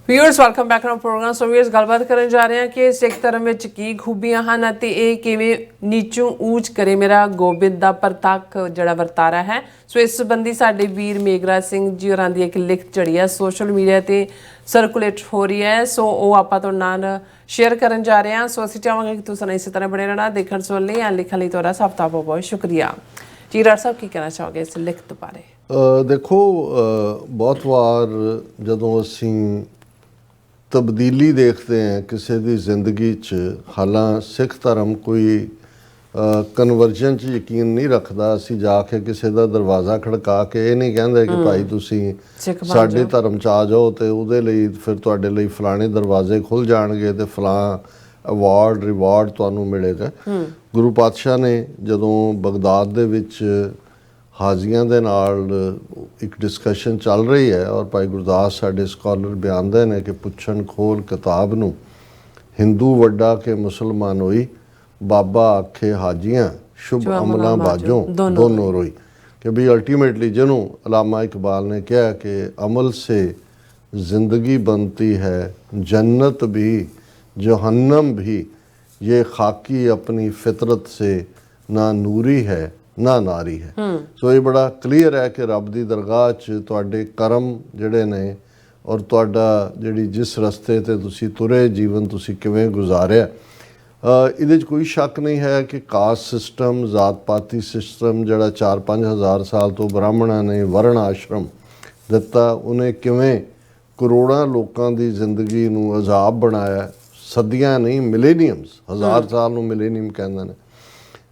Viewers welcome back to program. So viewers ਗੱਲਬਾਤ ਕਰਨ ਜਾ ਰਹੇ ਹਾਂ ਕਿ ਸਿੱਖ ਧਰਮ ਵਿੱਚ ਕੀ ਖੂਬੀਆਂ ਹਨ ਅਤੇ ਇਹ ਕਿਵੇਂ ਨੀਚੋਂ ਊਚ ਕਰੇ ਮੇਰਾ ਗੋਬਿੰਦ ਦਾ ਪ੍ਰਤੱਖ ਜਿਹੜਾ ਵਰਤਾਰਾ ਹੈ। ਸੋ ਇਸ ਸੰਬੰਧੀ ਸਾਡੇ ਵੀਰ ਮੇਘਰਾਜ ਸਿੰਘ ਜੀ ਹੋਰਾਂ ਦੀ ਇੱਕ ਲਿਖਤ ਚੜੀ ਹੈ, ਸੋਸ਼ਲ ਮੀਡੀਆ ਤੇ ਸਰਕੂਲੇਟ ਹੋ ਰਹੀ ਹੈ। ਸੋ ਉਹ ਆਪਾਂ ਤੁਹਾਡੇ ਨਾਲ ਸ਼ੇਅਰ ਕਰਨ ਜਾ ਰਹੇ ਹਾਂ। ਸੋ ਅਸੀਂ ਚਾਹਾਂਗੇ ਕਿ ਤੁਸੀਂ ਇਸੇ ਤਰ੍ਹਾਂ ਬਣੇ ਰਹਿਣਾ ਦੇਖਣ ਸੁਣਨ ਲਈ ਜਾਂ ਲਿਖਣ ਲਈ। ਤੁਹਾਡਾ ਸਭ ਦਾ ਬਹੁਤ ਬਹੁਤ ਸ਼ੁਕਰੀਆ ਜੀ। ਰਾਜ ਸਾਹਿਬ ਕੀ ਕਹਿਣਾ ਚਾਹੋਗੇ ਇਸ ਲਿਖਤ ਬਾਰੇ? ਦੇਖੋ, ਬਹੁਤ ਵਾਰ ਜਦੋਂ ਅਸੀਂ ਤਬਦੀਲੀ ਦੇਖਦੇ ਹਾਂ ਕਿਸੇ ਦੀ ਜ਼ਿੰਦਗੀ 'ਚ, ਹਾਲਾਂ ਸਿੱਖ ਧਰਮ ਕੋਈ ਕਨਵਰਜਨ 'ਚ ਯਕੀਨ ਨਹੀਂ ਰੱਖਦਾ। ਅਸੀਂ ਜਾ ਕੇ ਕਿਸੇ ਦਾ ਦਰਵਾਜ਼ਾ ਖੜਕਾ ਕੇ ਇਹ ਨਹੀਂ ਕਹਿੰਦੇ ਕਿ ਭਾਈ ਤੁਸੀਂ ਸਾਡੇ ਧਰਮ 'ਚ ਆ ਜਾਓ ਅਤੇ ਉਹਦੇ ਲਈ ਫਿਰ ਤੁਹਾਡੇ ਲਈ ਫਲਾਣੇ ਦਰਵਾਜ਼ੇ ਖੁੱਲ੍ਹ ਜਾਣਗੇ ਅਤੇ ਫਲਾਂ ਅਵਾਰਡ ਰਿਵਾਰਡ ਤੁਹਾਨੂੰ ਮਿਲੇਗਾ। ਗੁਰੂ ਪਾਤਸ਼ਾਹ ਨੇ ਜਦੋਂ ਬਗਦਾਦ ਦੇ ਵਿੱਚ ਹਾਜ਼ੀਆਂ ਦੇ ਨਾਲ ਇੱਕ ਡਿਸਕਸ਼ਨ ਚੱਲ ਰਹੀ ਹੈ ਔਰ ਭਾਈ ਗੁਰਦਾਸ ਸਾਡੇ ਸਕਾਲਰ ਬਿਆਨਦੇ ਨੇ ਕਿ ਪੁੱਛਣ ਖੋਲ ਕਿਤਾਬ ਨੂੰ, ਹਿੰਦੂ ਵੱਡਾ ਕਿ ਮੁਸਲਮਾਨ ਹੋਈ, ਬਾਬਾ ਆਖੇ ਹਾਜੀਆਂ ਸ਼ੁਭ ਅਮਲਾਂ ਬਾਝੋਂ ਦੋਨੋਂ ਰੋਈ। ਕਿ ਵੀ ਅਲਟੀਮੇਟਲੀ ਜਿਹਨੂੰ ਅਲਾਮਾ ਇਕਬਾਲ ਨੇ ਕਿਹਾ ਕਿ ਅਮਲ ਸੇ ਜ਼ਿੰਦਗੀ बनती है जन्नत भी जहन्नम भी, ये खाकी अपनी फितरत से ना ਨੂਰੀ ਹੈ ਨਾ ਨਾਰੀ ਹੈ। ਸੋ ਇਹ ਬੜਾ ਕਲੀਅਰ ਹੈ ਕਿ ਰੱਬ ਦੀ ਦਰਗਾਹ 'ਚ ਤੁਹਾਡੇ ਕਰਮ ਜਿਹੜੇ ਨੇ ਔਰ ਤੁਹਾਡਾ ਜਿਹੜੀ ਜਿਸ ਰਸਤੇ 'ਤੇ ਤੁਸੀਂ ਤੁਰੇ, ਜੀਵਨ ਤੁਸੀਂ ਕਿਵੇਂ ਗੁਜ਼ਾਰਿਆ, ਇਹਦੇ 'ਚ ਕੋਈ ਸ਼ੱਕ ਨਹੀਂ ਹੈ ਕਿ ਕਾਸਟ ਸਿਸਟਮ, ਜ਼ਾਤ ਪਾਤੀ ਸਿਸਟਮ ਜਿਹੜਾ 4-5 ਹਜ਼ਾਰ ਸਾਲ ਤੋਂ ਬ੍ਰਾਹਮਣਾਂ ਨੇ ਵਰਣ ਆਸ਼ਰਮ ਦਿੱਤਾ, ਉਹਨੇ ਕਿਵੇਂ ਕਰੋੜਾਂ ਲੋਕਾਂ ਦੀ ਜ਼ਿੰਦਗੀ ਨੂੰ ਅਜ਼ਾਬ ਬਣਾਇਆ। ਸਦੀਆਂ ਨਹੀਂ, ਮਿਲੇਨੀਅਮਸ, 1000 ਸਾਲ ਨੂੰ ਮਿਲੇਨੀਅਮ ਕਹਿੰਦੇ ਨੇ।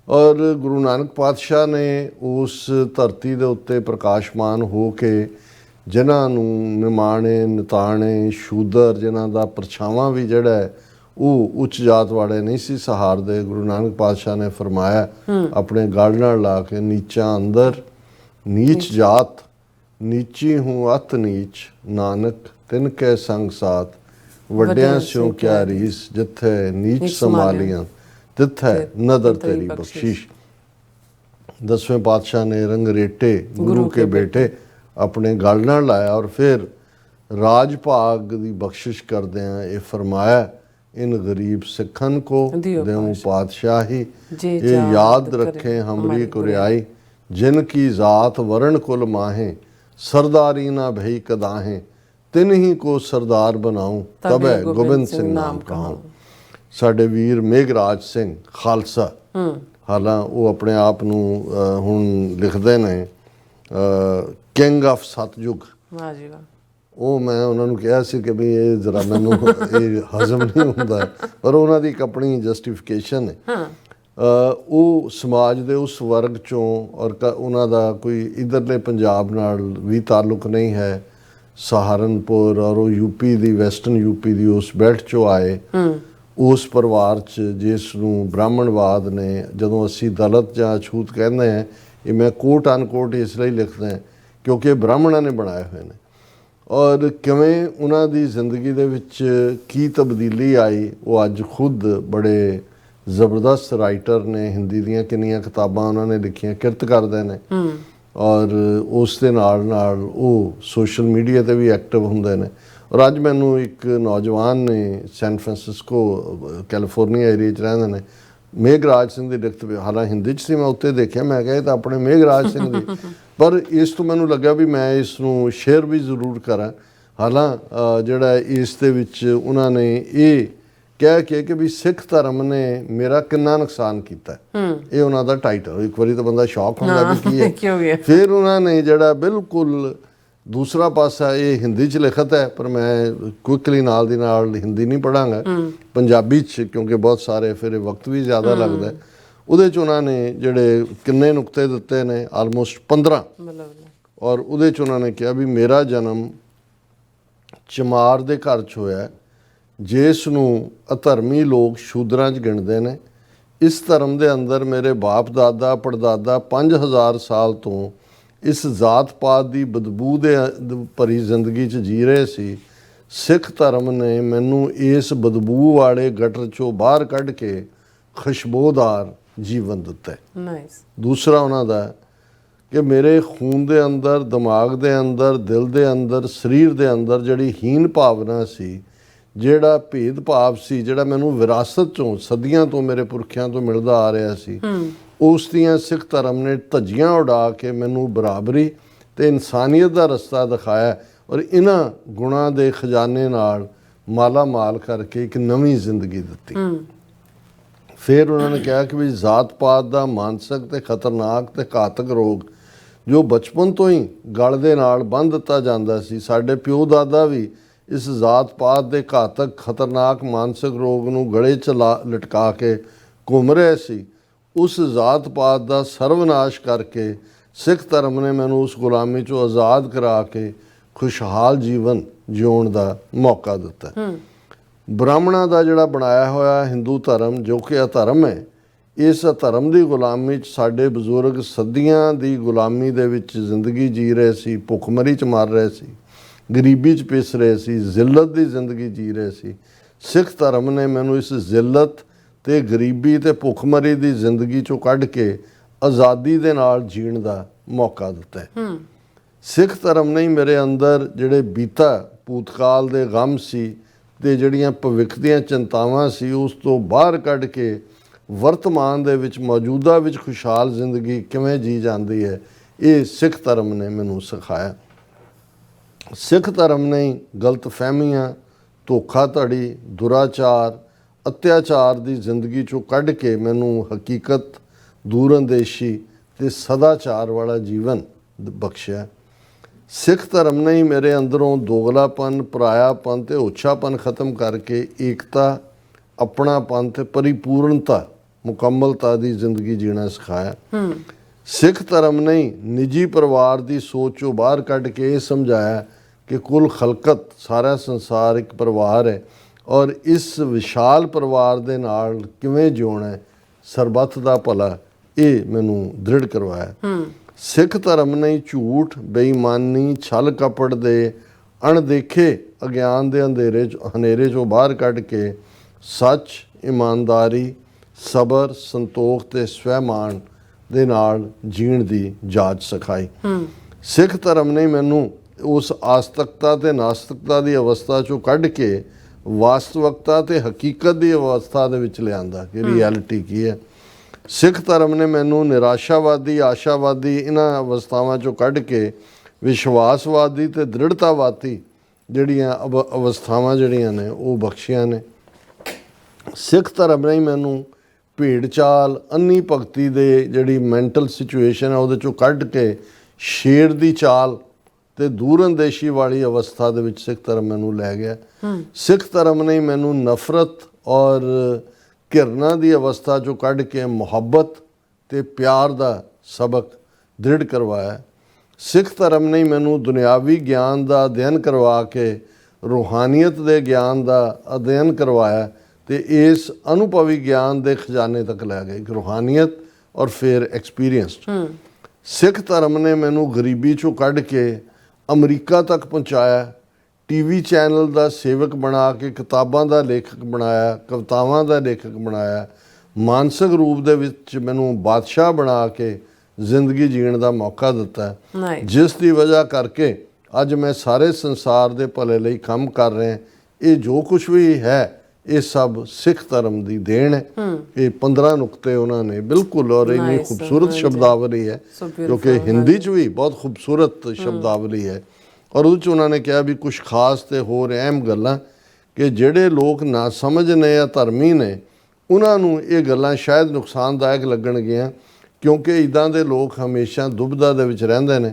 ਔਰ ਗੁਰੂ ਨਾਨਕ ਪਾਤਸ਼ਾਹ ਨੇ ਉਸ ਧਰਤੀ ਦੇ ਉੱਤੇ ਪ੍ਰਕਾਸ਼ਮਾਨ ਹੋ ਕੇ ਜਿਨ੍ਹਾਂ ਨੂੰ ਨਿਮਾਣੇ ਨਿਤਾਣੇ ਸ਼ੂਦਰ, ਜਿਨ੍ਹਾਂ ਦਾ ਪਰਛਾਵਾਂ ਵੀ ਜਿਹੜਾ ਹੈ ਉਹ ਉੱਚ ਜਾਤ ਵਾਲੇ ਨਹੀਂ ਸੀ ਸਹਾਰਦੇ, ਗੁਰੂ ਨਾਨਕ ਪਾਤਸ਼ਾਹ ਨੇ ਫਰਮਾਇਆ ਆਪਣੇ ਗਲ ਨਾਲ ਲਾ ਕੇ, ਨੀਚਾਂ ਅੰਦਰ ਨੀਚ ਜਾਤ, ਨੀਚੀ ਹੂੰ ਅਤ ਨੀਚ, ਨਾਨਕ ਤਿਨ ਕੇ ਸੰਗ ਸਾਥ, ਵੱਡਿਆਂ ਸਿਉ ਕਿਆ ਰੀਸ, ਜਿੱਥੇ ਨੀਚ ਸੰਭਾਲੀਆਂ ਤਿੱਥੈ ਨਦਰ ਤੇਰੀ ਬਖਸ਼ਿਸ਼। 10ਵੇਂ ਪਾਤਸ਼ਾਹ ਨੇ ਰੰਗਰੇਟੇ ਗੁਰੂ ਕੇ ਬੇਟੇ ਆਪਣੇ ਗਲ ਨਾਲ ਲਾਇਆ ਔਰ ਫਿਰ ਰਾਜ ਭਾਗ ਦੀ ਬਖਸ਼ਿਸ਼ ਕਰਦਿਆਂ ਇਹ ਫਰਮਾਇਆ, ਇਨ ਗਰੀਬ ਸਿੱਖਨ ਕੋ ਦੇਉ ਪਾਤਸ਼ਾਹੀ, ਇਹ ਯਾਦ ਰੱਖੇ ਹਮਰੀ ਕੁਰਿਆਈ, ਜਿਨ ਕੀ ਜ਼ਾਤ ਵਰਣ ਕੁਲ ਮਾਹੇ, ਸਰਦਾਰੀ ਨਾ ਭਈ ਕਦਾਹੇ, ਤਿਨ ਹੀ ਕੋ ਸਰਦਾਰ ਬਣਾਉ, ਤਬੈ ਗੋਬਿੰਦ ਸਿੰਘ ਨਾਮ ਕਹਾਉ। ਸਾਡੇ ਵੀਰ ਮੇਘਰਾਜ ਸਿੰਘ ਖਾਲਸਾ, ਹਾਲਾਂ ਉਹ ਆਪਣੇ ਆਪ ਨੂੰ ਹੁਣ ਲਿਖਦੇ ਨੇ ਕਿੰਗ ਆਫ ਸਤਯੁਗ। ਉਹ ਮੈਂ ਉਹਨਾਂ ਨੂੰ ਕਿਹਾ ਸੀ ਕਿ ਵੀ ਇਹ ਜ਼ਰਾ ਮੈਨੂੰ ਇਹ ਹਜ਼ਮ ਨਹੀਂ ਹੁੰਦਾ, ਪਰ ਉਹਨਾਂ ਦੀ ਇੱਕ ਆਪਣੀ ਜਸਟੀਫਿਕੇਸ਼ਨ ਹੈ। ਉਹ ਸਮਾਜ ਦੇ ਉਸ ਵਰਗ 'ਚੋਂ ਔਰ ਉਹਨਾਂ ਦਾ ਕੋਈ ਇੱਧਰਲੇ ਪੰਜਾਬ ਨਾਲ ਵੀ ਤਾਲੁਕ ਨਹੀਂ ਹੈ, ਸਹਾਰਨਪੁਰ ਔਰ ਉਹ ਯੂਪੀ ਦੀ, ਵੈਸਟਰਨ ਯੂਪੀ ਦੀ ਉਸ ਬੈਲਟ 'ਚੋਂ ਆਏ। ਉਸ ਪਰਿਵਾਰ 'ਚ ਜਿਸ ਨੂੰ ਬ੍ਰਾਹਮਣਵਾਦ ਨੇ, ਜਦੋਂ ਅਸੀਂ ਦਲਿਤ ਜਾਂ ਅਛੂਤ ਕਹਿੰਦੇ ਹਾਂ, ਇਹ ਮੈਂ ਕੋਟ ਅਨਕੋਟ ਇਸ ਲਈ ਲਿਖਦਾ ਕਿਉਂਕਿ ਇਹ ਬ੍ਰਾਹਮਣਾਂ ਨੇ ਬਣਾਏ ਹੋਏ ਨੇ। ਔਰ ਕਿਵੇਂ ਉਹਨਾਂ ਦੀ ਜ਼ਿੰਦਗੀ ਦੇ ਵਿੱਚ ਕੀ ਤਬਦੀਲੀ ਆਈ, ਉਹ ਅੱਜ ਖੁਦ ਬੜੇ ਜ਼ਬਰਦਸਤ ਰਾਈਟਰ ਨੇ, ਹਿੰਦੀ ਦੀਆਂ ਕਿੰਨੀਆਂ ਕਿਤਾਬਾਂ ਉਹਨਾਂ ਨੇ ਲਿਖੀਆਂ, ਕਿਰਤ ਕਰਦੇ ਨੇ। ਔਰ ਉਸ ਦੇ ਨਾਲ ਨਾਲ ਉਹ ਸੋਸ਼ਲ ਮੀਡੀਆ 'ਤੇ ਵੀ ਐਕਟਿਵ ਹੁੰਦੇ ਨੇ। ਔਰ ਅੱਜ ਮੈਨੂੰ ਇੱਕ ਨੌਜਵਾਨ ਨੇ, ਸੈਨ ਫਰਾਂਸਿਸਕੋ ਕੈਲੀਫੋਰਨੀਆ ਏਰੀਏ 'ਚ ਰਹਿੰਦੇ ਨੇ, ਮੇਘਰਾਜ ਸਿੰਘ ਦੀ ਲਿਖਤ, ਹਾਲਾਂ ਹਿੰਦੀ 'ਚ ਸੀ, ਮੈਂ ਉੱਤੇ ਦੇਖਿਆ, ਮੈਂ ਕਿਹਾ ਇਹ ਤਾਂ ਆਪਣੇ ਮੇਘਰਾਜ ਸਿੰਘ ਦੀ, ਪਰ ਇਸ ਤੋਂ ਮੈਨੂੰ ਲੱਗਿਆ ਵੀ ਮੈਂ ਇਸ ਨੂੰ ਸ਼ੇਅਰ ਵੀ ਜ਼ਰੂਰ ਕਰਾਂ। ਹਾਲਾਂ ਜਿਹੜਾ ਇਸ ਦੇ ਵਿੱਚ ਉਹਨਾਂ ਨੇ ਇਹ ਕਹਿ ਕੇ ਕਿ ਵੀ ਸਿੱਖ ਧਰਮ ਨੇ ਮੇਰਾ ਕਿੰਨਾ ਨੁਕਸਾਨ ਕੀਤਾ, ਇਹ ਉਹਨਾਂ ਦਾ ਟਾਈਟਲ। ਇੱਕ ਵਾਰੀ ਤਾਂ ਬੰਦਾ ਸ਼ੌਕ ਹੁੰਦਾ ਵੀ ਕੀ ਹੈ। ਫਿਰ ਉਹਨਾਂ ਨੇ ਜਿਹੜਾ ਬਿਲਕੁਲ ਦੂਸਰਾ ਪਾਸਾ, ਇਹ ਹਿੰਦੀ 'ਚ ਲਿਖਤ ਹੈ ਪਰ ਮੈਂ ਕੁਇਕਲੀ ਨਾਲ ਦੀ ਨਾਲ ਹਿੰਦੀ ਨਹੀਂ ਪੜ੍ਹਾਂਗਾ, ਪੰਜਾਬੀ 'ਚ, ਕਿਉਂਕਿ ਬਹੁਤ ਸਾਰੇ ਫਿਰ ਵਕਤ ਵੀ ਜ਼ਿਆਦਾ ਲੱਗਦਾ। ਉਹਦੇ 'ਚ ਉਹਨਾਂ ਨੇ ਜਿਹੜੇ ਕਿੰਨੇ ਨੁਕਤੇ ਦਿੱਤੇ ਨੇ, ਆਲਮੋਸਟ 15, ਔਰ ਉਹਦੇ 'ਚ ਉਹਨਾਂ ਨੇ ਕਿਹਾ ਵੀ ਮੇਰਾ ਜਨਮ ਚਮਾਰ ਦੇ ਘਰ 'ਚ ਹੋਇਆ, ਜਿਸ ਨੂੰ ਅਧਰਮੀ ਲੋਕ ਸ਼ੂਦਰਾਂ 'ਚ ਗਿਣਦੇ ਨੇ। ਇਸ ਧਰਮ ਦੇ ਅੰਦਰ ਮੇਰੇ ਬਾਪ ਦਾਦਾ ਪੜਦਾਦਾ 5000 ਸਾਲ ਤੋਂ ਇਸ ਜ਼ਾਤ ਪਾਤ ਦੀ ਬਦਬੂ ਦੇ ਭਰੀ ਜ਼ਿੰਦਗੀ 'ਚ ਜੀ ਰਹੇ ਸੀ। ਸਿੱਖ ਧਰਮ ਨੇ ਮੈਨੂੰ ਇਸ ਬਦਬੂ ਵਾਲੇ ਗਟਰ 'ਚੋਂ ਬਾਹਰ ਕੱਢ ਕੇ ਖੁਸ਼ਬੂਦਾਰ ਜੀਵਨ ਦਿੱਤਾ। ਦੂਸਰਾ ਉਹਨਾਂ ਦਾ ਕਿ ਮੇਰੇ ਖੂਨ ਦੇ ਅੰਦਰ, ਦਿਮਾਗ ਦੇ ਅੰਦਰ, ਦਿਲ ਦੇ ਅੰਦਰ, ਸਰੀਰ ਦੇ ਅੰਦਰ ਜਿਹੜੀ ਹੀਨ ਭਾਵਨਾ ਸੀ, ਜਿਹੜਾ ਭੇਦ ਭਾਵ ਸੀ, ਜਿਹੜਾ ਮੈਨੂੰ ਵਿਰਾਸਤ ਚੋਂ ਸਦੀਆਂ ਤੋਂ ਮੇਰੇ ਪੁਰਖਿਆਂ ਤੋਂ ਮਿਲਦਾ ਆ ਰਿਹਾ ਸੀ, ਉਸ ਦੀਆਂ ਸਿੱਖ ਧਰਮ ਨੇ ਧੱਜੀਆਂ ਉਡਾ ਕੇ ਮੈਨੂੰ ਬਰਾਬਰੀ ਤੇ ਇਨਸਾਨੀਅਤ ਦਾ ਰਸਤਾ ਦਿਖਾਇਆ ਔਰ ਇਹਨਾਂ ਗੁਣਾਂ ਦੇ ਖਜ਼ਾਨੇ ਨਾਲ ਮਾਲਾ ਮਾਲ ਕਰਕੇ ਇੱਕ ਨਵੀਂ ਜ਼ਿੰਦਗੀ ਦਿੱਤੀ। ਫਿਰ ਉਹਨਾਂ ਨੇ ਕਿਹਾ ਕਿ ਵੀ ਜ਼ਾਤ ਪਾਤ ਦਾ ਮਾਨਸਿਕ ਤੇ ਖਤਰਨਾਕ ਤੇ ਘਾਤਕ ਰੋਗ ਜੋ ਬਚਪਨ ਤੋਂ ਹੀ ਗਲ ਦੇ ਨਾਲ ਬੰਨ੍ਹ ਦਿੱਤਾ ਜਾਂਦਾ ਸੀ, ਸਾਡੇ ਪਿਓ ਦਾਦਾ ਵੀ ਇਸ ਜ਼ਾਤ ਪਾਤ ਦੇ ਘਾਤਕ ਖਤਰਨਾਕ ਮਾਨਸਿਕ ਰੋਗ ਨੂੰ ਗਲੇ 'ਚ ਲਟਕਾ ਕੇ ਘੁੰਮ ਰਹੇ ਸੀ। ਉਸ ਜ਼ਾਤ ਪਾਤ ਦਾ ਸਰਵਨਾਸ਼ ਕਰਕੇ ਸਿੱਖ ਧਰਮ ਨੇ ਮੈਨੂੰ ਉਸ ਗੁਲਾਮੀ 'ਚੋਂ ਆਜ਼ਾਦ ਕਰਾ ਕੇ ਖੁਸ਼ਹਾਲ ਜੀਵਨ ਜਿਉਣ ਦਾ ਮੌਕਾ ਦਿੱਤਾ। ਬ੍ਰਾਹਮਣਾਂ ਦਾ ਜਿਹੜਾ ਬਣਾਇਆ ਹੋਇਆ ਹਿੰਦੂ ਧਰਮ ਜੋ ਕਿ ਅਧਰਮ ਹੈ, ਇਸ ਧਰਮ ਦੀ ਗੁਲਾਮੀ 'ਚ ਸਾਡੇ ਬਜ਼ੁਰਗ ਸਦੀਆਂ ਦੀ ਗੁਲਾਮੀ ਦੇ ਵਿੱਚ ਜ਼ਿੰਦਗੀ ਜੀ ਰਹੇ ਸੀ, ਭੁੱਖਮਰੀ 'ਚ ਮਰ ਰਹੇ ਸੀ, ਗਰੀਬੀ 'ਚ ਪਿਸ ਰਹੇ ਸੀ, ਜ਼ਿਲਤ ਦੀ ਜ਼ਿੰਦਗੀ ਜੀ ਰਹੇ ਸੀ। ਸਿੱਖ ਧਰਮ ਨੇ ਮੈਨੂੰ ਇਸ ਜ਼ਿਲਤ ਤੇ ਗਰੀਬੀ ਤੇ ਭੁੱਖਮਰੀ ਦੀ ਜ਼ਿੰਦਗੀ 'ਚੋਂ ਕੱਢ ਕੇ ਆਜ਼ਾਦੀ ਦੇ ਨਾਲ ਜੀਣ ਦਾ ਮੌਕਾ ਦਿੱਤਾ ਹੈ। ਸਿੱਖ ਧਰਮ ਨੇ ਮੇਰੇ ਅੰਦਰ ਜਿਹੜੇ ਬੀਤਾ ਭੂਤਕਾਲ ਦੇ ਗਮ ਸੀ ਤੇ ਜਿਹੜੀਆਂ ਭਵਿੱਖ ਦੀਆਂ ਚਿੰਤਾਵਾਂ ਸੀ, ਉਸ ਤੋਂ ਬਾਹਰ ਕੱਢ ਕੇ ਵਰਤਮਾਨ ਦੇ ਵਿੱਚ ਮੌਜੂਦਾ ਵਿੱਚ ਖੁਸ਼ਹਾਲ ਜ਼ਿੰਦਗੀ ਕਿਵੇਂ ਜੀ ਜਾਂਦੀ ਹੈ, ਇਹ ਸਿੱਖ ਧਰਮ ਨੇ ਮੈਨੂੰ ਸਿਖਾਇਆ। ਸਿੱਖ ਧਰਮ ਨੇ ਗਲਤ ਫਹਿਮੀਆਂ, ਧੋਖਾਧੜੀ, ਦੁਰਾਚਾਰ, ਅਤਿਆਚਾਰ ਦੀ ਜ਼ਿੰਦਗੀ 'ਚੋਂ ਕੱਢ ਕੇ ਮੈਨੂੰ ਹਕੀਕਤ, ਦੂਰਅੰਦੇਸ਼ੀ ਤੇ ਸਦਾਚਾਰ ਵਾਲਾ ਜੀਵਨ ਬਖਸ਼ਿਆ। ਸਿੱਖ ਧਰਮ ਨੇ ਹੀ ਮੇਰੇ ਅੰਦਰੋਂ ਦੋਗਲਾਪਨ, ਪਰਾਇਆਪਨ ਤੇ ਓਛਾਪਨ ਖਤਮ ਕਰਕੇ ਏਕਤਾ, ਆਪਣਾਪਨ ਤੇ ਪਰਿਪੂਰਨਤਾ, ਮੁਕੰਮਲਤਾ ਦੀ ਜ਼ਿੰਦਗੀ ਜੀਣਾ ਸਿਖਾਇਆ। ਸਿੱਖ ਧਰਮ ਨੇ ਹੀ ਨਿੱਜੀ ਪਰਿਵਾਰ ਦੀ ਸੋਚ ਚੋਂ ਬਾਹਰ ਕੱਢ ਕੇ ਇਹ ਸਮਝਾਇਆ ਕਿ ਕੁੱਲ ਖਲਕਤ, ਸਾਰਾ ਸੰਸਾਰ ਇੱਕ ਪਰਿਵਾਰ ਹੈ ਔਰ ਇਸ ਵਿਸ਼ਾਲ ਪਰਿਵਾਰ ਦੇ ਨਾਲ ਕਿਵੇਂ ਜਿਉਣਾ ਹੈ, ਸਰਬੱਤ ਦਾ ਭਲਾ, ਇਹ ਮੈਨੂੰ ਦ੍ਰਿੜ ਕਰਵਾਇਆ। ਸਿੱਖ ਧਰਮ ਨੇ ਝੂਠ, ਬੇਈਮਾਨੀ, ਛਲ ਕਪਟ ਦੇ ਅਣਦੇਖੇ ਅਗਿਆਨ ਦੇ ਹਨੇਰੇ 'ਚੋਂ ਬਾਹਰ ਕੱਢ ਕੇ ਸੱਚ, ਇਮਾਨਦਾਰੀ, ਸਬਰ, ਸੰਤੋਖ ਤੇ ਸਵੈਮਾਨ ਦੇ ਨਾਲ ਜੀਣ ਦੀ ਜਾਚ ਸਿਖਾਈ। ਸਿੱਖ ਧਰਮ ਨੇ ਮੈਨੂੰ ਉਸ ਆਸਤਕਤਾ ਤੇ ਨਾਸਤਕਤਾ ਦੀ ਅਵਸਥਾ 'ਚੋਂ ਕੱਢ ਕੇ ਵਾਸਤਵਿਕਤਾ ਤੇ ਹਕੀਕਤ ਦੀ ਅਵਸਥਾ ਦੇ ਵਿੱਚ ਲਿਆਂਦਾ ਕਿ ਰਿਐਲਿਟੀ ਕੀ ਹੈ। ਸਿੱਖ ਧਰਮ ਨੇ ਮੈਨੂੰ ਨਿਰਾਸ਼ਾਵਾਦੀ, ਆਸ਼ਾਵਾਦੀ ਇਹਨਾਂ ਅਵਸਥਾਵਾਂ 'ਚੋਂ ਕੱਢ ਕੇ ਵਿਸ਼ਵਾਸਵਾਦੀ ਤੇ ਦ੍ਰਿੜਤਾਵਾਦੀ ਜਿਹੜੀਆਂ ਅਵਸਥਾਵਾਂ ਜਿਹੜੀਆਂ ਨੇ ਉਹ ਬਖਸ਼ੀਆਂ ਨੇ। ਸਿੱਖ ਧਰਮ ਨੇ ਮੈਨੂੰ ਭੇਡ ਚਾਲ, ਅੰਨੀ ਭਗਤੀ ਦੇ ਜਿਹੜੀ ਮੈਂਟਲ ਸਿਚੁਏਸ਼ਨ ਹੈ ਉਹਦੇ 'ਚੋਂ ਕੱਢ ਕੇ ਸ਼ੇਰ ਦੀ ਚਾਲ ਤੇ ਦੂਰਅੰਦੇਸ਼ੀ ਵਾਲੀ ਅਵਸਥਾ ਦੇ ਵਿੱਚ ਸਿੱਖ ਧਰਮ ਮੈਨੂੰ ਲੈ ਗਿਆ। ਸਿੱਖ ਧਰਮ ਨੇ ਮੈਨੂੰ ਨਫ਼ਰਤ ਔਰ ਘਿਰਨਾ ਦੀ ਅਵਸਥਾ 'ਚੋਂ ਕੱਢ ਕੇ ਮੁਹੱਬਤ ਤੇ ਪਿਆਰ ਦਾ ਸਬਕ ਦ੍ਰਿੜ ਕਰਵਾਇਆ। ਸਿੱਖ ਧਰਮ ਨੇ ਮੈਨੂੰ ਦੁਨਿਆਵੀ ਗਿਆਨ ਦਾ ਅਧਿਐਨ ਕਰਵਾ ਕੇ ਰੂਹਾਨੀਅਤ ਦੇ ਗਿਆਨ ਦਾ ਅਧਿਐਨ ਕਰਵਾਇਆ ਤੇ ਇਸ ਅਨੁਭਵੀ ਗਿਆਨ ਦੇ ਖਜ਼ਾਨੇ ਤੱਕ ਲੈ ਗਏ, ਰੂਹਾਨੀਅਤ ਔਰ ਫਿਰ ਐਕਸਪੀਰੀਅੰਸਡ। ਸਿੱਖ ਧਰਮ ਨੇ ਮੈਨੂੰ ਗਰੀਬੀ 'ਚੋਂ ਕੱਢ ਕੇ ਅਮਰੀਕਾ ਤੱਕ ਪਹੁੰਚਾਇਆ, ਟੀਵੀ ਚੈਨਲ ਦਾ ਸੇਵਕ ਬਣਾ ਕੇ ਕਿਤਾਬਾਂ ਦਾ ਲੇਖਕ ਬਣਾਇਆ, ਕਵਿਤਾਵਾਂ ਦਾ ਲੇਖਕ ਬਣਾਇਆ, ਮਾਨਸਿਕ ਰੂਪ ਦੇ ਵਿੱਚ ਮੈਨੂੰ ਬਾਦਸ਼ਾਹ ਬਣਾ ਕੇ ਜ਼ਿੰਦਗੀ ਜੀਣ ਦਾ ਮੌਕਾ ਦਿੱਤਾ, ਜਿਸ ਦੀ ਵਜ੍ਹਾ ਕਰਕੇ ਅੱਜ ਮੈਂ ਸਾਰੇ ਸੰਸਾਰ ਦੇ ਭਲੇ ਲਈ ਕੰਮ ਕਰ ਰਿਹਾ। ਇਹ ਜੋ ਕੁਝ ਵੀ ਹੈ ਇਹ ਸਭ ਸਿੱਖ ਧਰਮ ਦੀ ਦੇਣ ਹੈ। ਇਹ 15 ਨੁਕਤੇ ਉਹਨਾਂ ਨੇ ਬਿਲਕੁਲ, ਔਰ ਇੰਨੀ ਖੂਬਸੂਰਤ ਸ਼ਬਦਾਵਲੀ ਹੈ ਕਿਉਂਕਿ ਹਿੰਦੀ 'ਚ ਵੀ ਬਹੁਤ ਖੂਬਸੂਰਤ ਸ਼ਬਦਾਵਲੀ ਹੈ ਔਰ ਉਹਦੇ 'ਚ ਉਹਨਾਂ ਨੇ ਕਿਹਾ ਵੀ ਕੁਝ ਖਾਸ ਤੇ ਹੋਰ ਅਹਿਮ ਗੱਲਾਂ ਕਿ ਜਿਹੜੇ ਲੋਕ ਨਾ ਸਮਝ ਨੇ ਜਾਂ ਧਰਮੀ ਨੇ ਉਹਨਾਂ ਨੂੰ ਇਹ ਗੱਲਾਂ ਸ਼ਾਇਦ ਨੁਕਸਾਨਦਾਇਕ ਲੱਗਣਗੀਆਂ ਕਿਉਂਕਿ ਇੱਦਾਂ ਦੇ ਲੋਕ ਹਮੇਸ਼ਾ ਦੁਬਿਧਾ ਦੇ ਵਿੱਚ ਰਹਿੰਦੇ ਨੇ।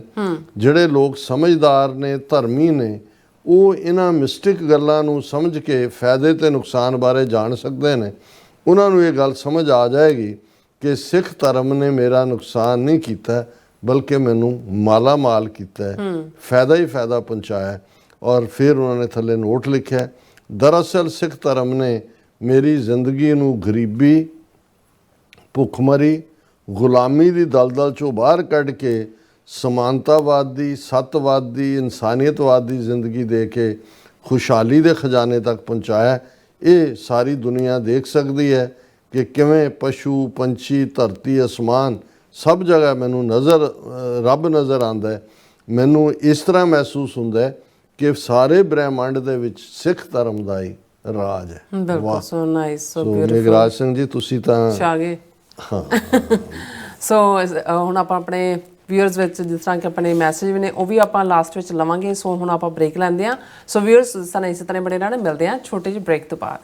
ਜਿਹੜੇ ਲੋਕ ਸਮਝਦਾਰ ਨੇ, ਧਰਮੀ ਨੇ, ਉਹ ਇਹਨਾਂ ਮਿਸਟਿਕ ਗੱਲਾਂ ਨੂੰ ਸਮਝ ਕੇ ਫਾਇਦੇ ਤੇ ਨੁਕਸਾਨ ਬਾਰੇ ਜਾਣ ਸਕਦੇ ਨੇ। ਉਹਨਾਂ ਨੂੰ ਇਹ ਗੱਲ ਸਮਝ ਆ ਜਾਏਗੀ ਕਿ ਸਿੱਖ ਧਰਮ ਨੇ ਮੇਰਾ ਨੁਕਸਾਨ ਨਹੀਂ ਕੀਤਾ ਬਲਕਿ ਮੈਨੂੰ ਮਾਲਾ ਮਾਲ ਕੀਤਾ, ਫਾਇਦਾ ਹੀ ਫਾਇਦਾ ਪਹੁੰਚਾਇਆ। ਔਰ ਫਿਰ ਉਹਨਾਂ ਨੇ ਥੱਲੇ ਨੋਟ ਲਿਖਿਆ, ਦਰਅਸਲ ਸਿੱਖ ਧਰਮ ਨੇ ਮੇਰੀ ਜ਼ਿੰਦਗੀ ਨੂੰ ਗਰੀਬੀ, ਭੁੱਖਮਰੀ, ਗੁਲਾਮੀ ਦੀ ਦਲਦਲ 'ਚੋਂ ਬਾਹਰ ਕੱਢ ਕੇ ਸਮਾਨਤਾਵਾਦੀ, ਸੱਤਵਾਦੀ, ਇਨਸਾਨੀਅਤਵਾਦੀ ਜ਼ਿੰਦਗੀ ਦੇ ਕੇ ਖੁਸ਼ਹਾਲੀ ਦੇ ਖਜ਼ਾਨੇ ਤੱਕ ਪਹੁੰਚਾਇਆ। ਇਹ ਸਾਰੀ ਦੁਨੀਆ ਦੇਖ ਸਕਦੀ ਹੈ ਕਿ ਕਿਵੇਂ ਪਸ਼ੂ, ਪੰਛੀ, ਧਰਤੀ, ਅਸਮਾਨ ਸਭ ਜਗ੍ਹਾ ਮੈਨੂੰ ਰੱਬ ਨਜ਼ਰ ਆਉਂਦਾ ਹੈ। ਮੈਨੂੰ ਇਸ ਤਰ੍ਹਾਂ ਮਹਿਸੂਸ ਹੁੰਦਾ ਹੈ ਕਿ ਸਾਰੇ ਬ੍ਰਹਿਮੰਡ ਦੇ ਵਿੱਚ ਸਿੱਖ ਧਰਮ ਦਾ ਹੀ ਰਾਜ ਹੈ। ਬਿਲਕੁਲ, ਸੋ ਨਾਈਸ, ਸੋ ਸੋ ਬਿਊਟੀਫੁਲ। ਮੇਘਰਾਜ ਸਿੰਘ ਜੀ, ਤੁਸੀਂ ਤਾਂ ਛਾ ਗਏ। ਹਾਂ ਸੋ ਹੁਣ ਆਪਾਂ ਆਪਣੇ ਵਿਊਅਰਸ ਵਿੱਚ ਜਿਸ ਤਰ੍ਹਾਂ ਕਿ ਆਪਣੇ ਮੈਸੇਜ ਵੀ ਨੇ ਉਹ ਵੀ ਆਪਾਂ ਲਾਸਟ ਵਿੱਚ ਲਵਾਂਗੇ। ਸੋ ਹੁਣ ਆਪਾਂ ਬ੍ਰੇਕ ਲੈਂਦੇ ਹਾਂ। ਸੋ ਵਿਊਅਰਸ ਸਾਨੂੰ ਇਸੇ ਤਰ੍ਹਾਂ ਬਣੇ ਰਹਿਣਾ, ਮਿਲਦੇ ਹਾਂ ਛੋਟੇ ਜਿਹੇ ਬ੍ਰੇਕ ਤੋਂ ਬਾਅਦ।